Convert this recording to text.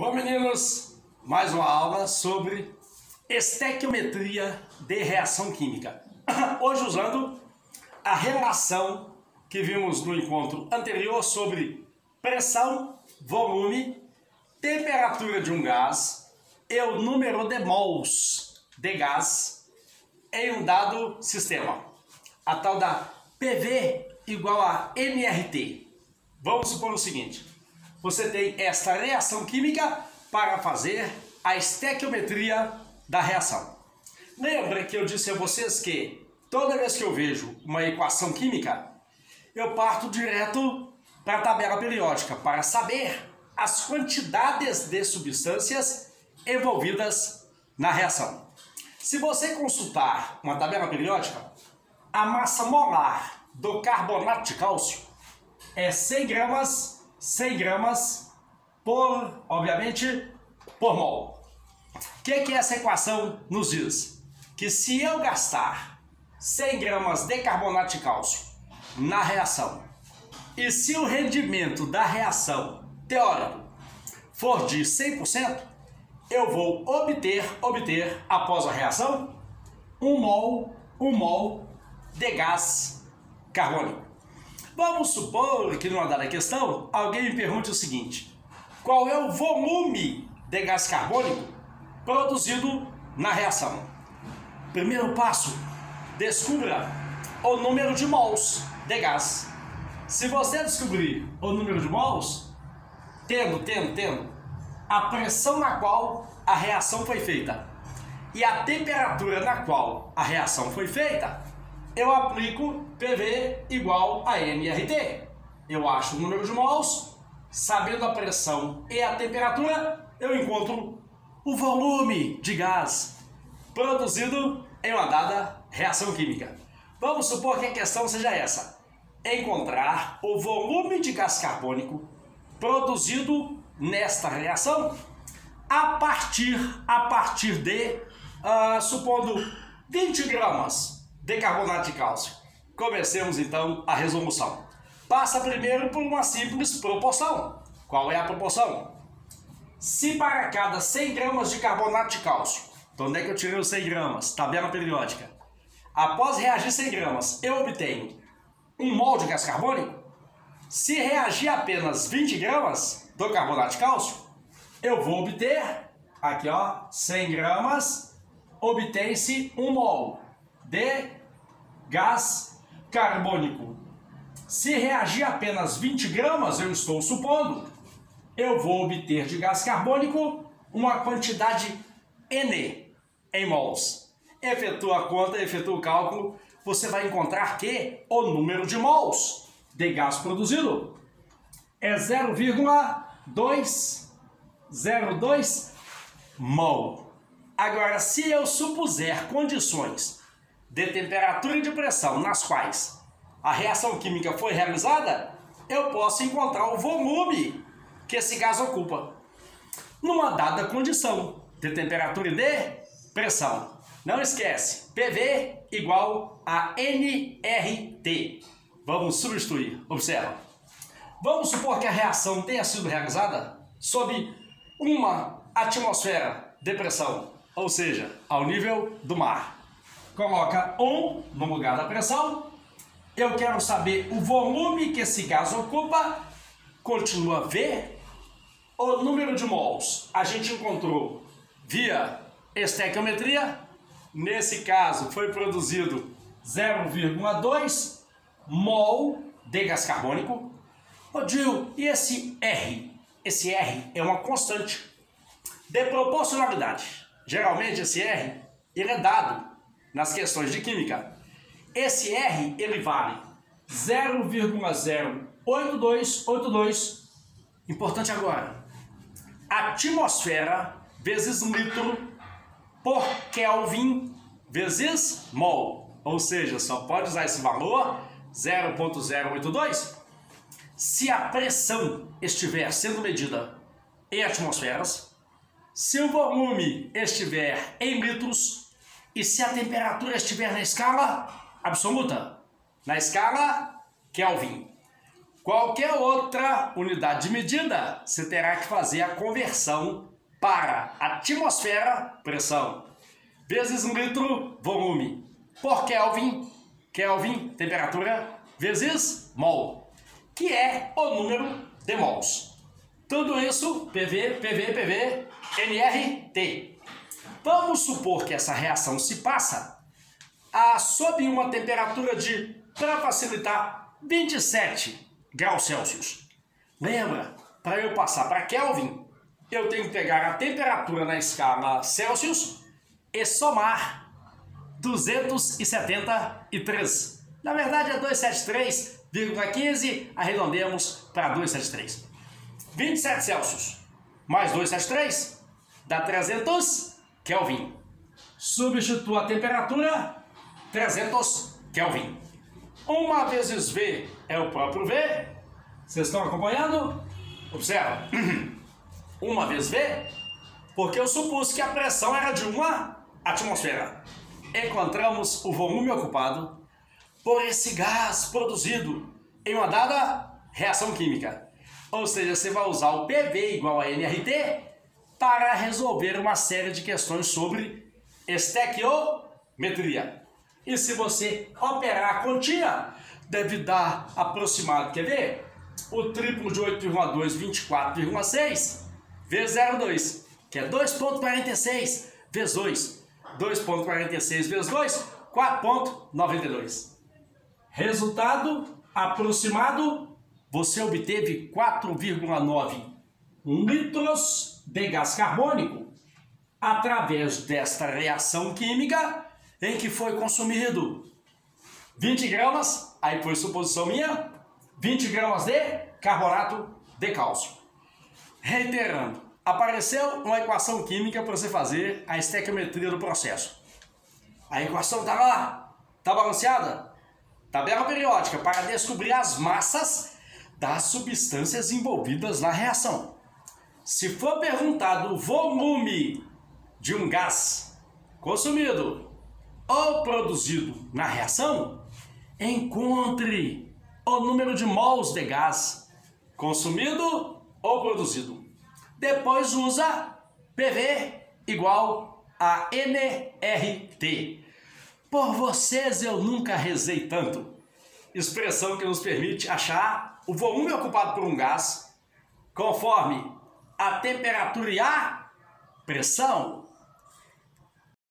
Bom, meninos, mais uma aula sobre estequiometria de reação química. Hoje usando a relação que vimos no encontro anterior sobre pressão, volume, temperatura de um gás e o número de mols de gás em um dado sistema. A tal da PV igual a nRT. Vamos supor o seguinte: você tem esta reação química para fazer a estequiometria da reação. Lembra que eu disse a vocês que toda vez que eu vejo uma equação química, eu parto direto para a tabela periódica para saber as quantidades de substâncias envolvidas na reação. Se você consultar uma tabela periódica, a massa molar do carbonato de cálcio é 100 gramas por, obviamente, por mol. O que essa equação nos diz? Que se eu gastar 100 gramas de carbonato de cálcio na reação e se o rendimento da reação teórico for de 100%, eu vou obter após a reação 1 mol de gás carbônico. Vamos supor que numa dada questão alguém me pergunte o seguinte: qual é o volume de gás carbônico produzido na reação? Primeiro passo: descubra o número de mols de gás. Se você descobrir o número de mols, tendo a pressão na qual a reação foi feita e a temperatura na qual a reação foi feita, eu aplico PV igual a nRT. Eu acho o número de mols, sabendo a pressão e a temperatura, eu encontro o volume de gás produzido em uma dada reação química. Vamos supor que a questão seja essa: encontrar o volume de gás carbônico produzido nesta reação a partir de, supondo 20 gramas de carbonato de cálcio. Comecemos então a resolução. Passa primeiro por uma simples proporção. Qual é a proporção? Se para cada 100 gramas de carbonato de cálcio, então onde é que eu tirei os 100 gramas? Tabela periódica. Após reagir 100 gramas, eu obtenho 1 mol de gás carbônico. Se reagir apenas 20 gramas do carbonato de cálcio, eu vou obter, aqui ó, 100 gramas, obtém-se 1 mol de gás carbônico. Se reagir apenas 20 gramas, eu estou supondo, eu vou obter de gás carbônico uma quantidade N em mols. Efetua a conta, efetua o cálculo, você vai encontrar que o número de mols de gás produzido é 0,202 mol. Agora, se eu supuser condições de temperatura e de pressão nas quais a reação química foi realizada, eu posso encontrar o volume que esse gás ocupa numa dada condição de temperatura e de pressão. Não esquece, PV igual a nRT. Vamos substituir. Observa. Vamos supor que a reação tenha sido realizada sob uma atmosfera de pressão, ou seja, ao nível do mar. Coloca 1 no lugar da pressão. Eu quero saber o volume que esse gás ocupa. Continua V. O número de mols a gente encontrou via estequiometria. Nesse caso foi produzido 0,2 mol de gás carbônico. Ô Gil, e esse R? Esse R é uma constante de proporcionalidade. Geralmente esse R ele é dado nas questões de química. Esse R ele vale 0,08282. Importante agora: atmosfera vezes litro por Kelvin vezes mol. Ou seja, só pode usar esse valor 0,082 se a pressão estiver sendo medida em atmosferas, se o volume estiver em litros e se a temperatura estiver na escala absoluta, na escala Kelvin. qualquer outra unidade de medida, você terá que fazer a conversão para atmosfera, pressão, vezes litro, volume, por Kelvin, temperatura, vezes mol, que é o número de mols. Tudo isso, PV, nRT. Vamos supor que essa reação se passa sob uma temperatura de, para facilitar, 27 graus Celsius. Lembra, para eu passar para Kelvin, eu tenho que pegar a temperatura na escala Celsius e somar 273. Na verdade é 273,15, arredondemos para 273. 27 Celsius mais 273 dá 300 Kelvin. Substitua a temperatura, 300 Kelvin. 1 vezes V é o próprio V. Vocês estão acompanhando? Observa. 1 vezes V, porque eu supus que a pressão era de 1 atmosfera. Encontramos o volume ocupado por esse gás produzido em uma dada reação química. Ou seja, você vai usar o PV igual a nRT para resolver uma série de questões sobre estequiometria. E se você operar a continha, deve dar aproximado, quer ver? O triplo de 8,2, 24,6, vezes 0,2, que é 2,46 vezes 2. 2,46 vezes 2, 4,92. Resultado aproximado, você obteve 4,9 litros de gás carbônico através desta reação química em que foi consumido 20 gramas, aí foi suposição minha, 20 gramas de carbonato de cálcio. Reiterando, apareceu uma equação química para você fazer a estequiometria do processo. A equação está lá, está balanceada. Tabela periódica para descobrir as massas das substâncias envolvidas na reação. Se for perguntado o volume de um gás consumido ou produzido na reação, encontre o número de mols de gás consumido ou produzido. Depois usa PV igual a nRT. Por vocês eu nunca rezei tanto. Expressão que nos permite achar o volume ocupado por um gás conforme a temperatura e a pressão.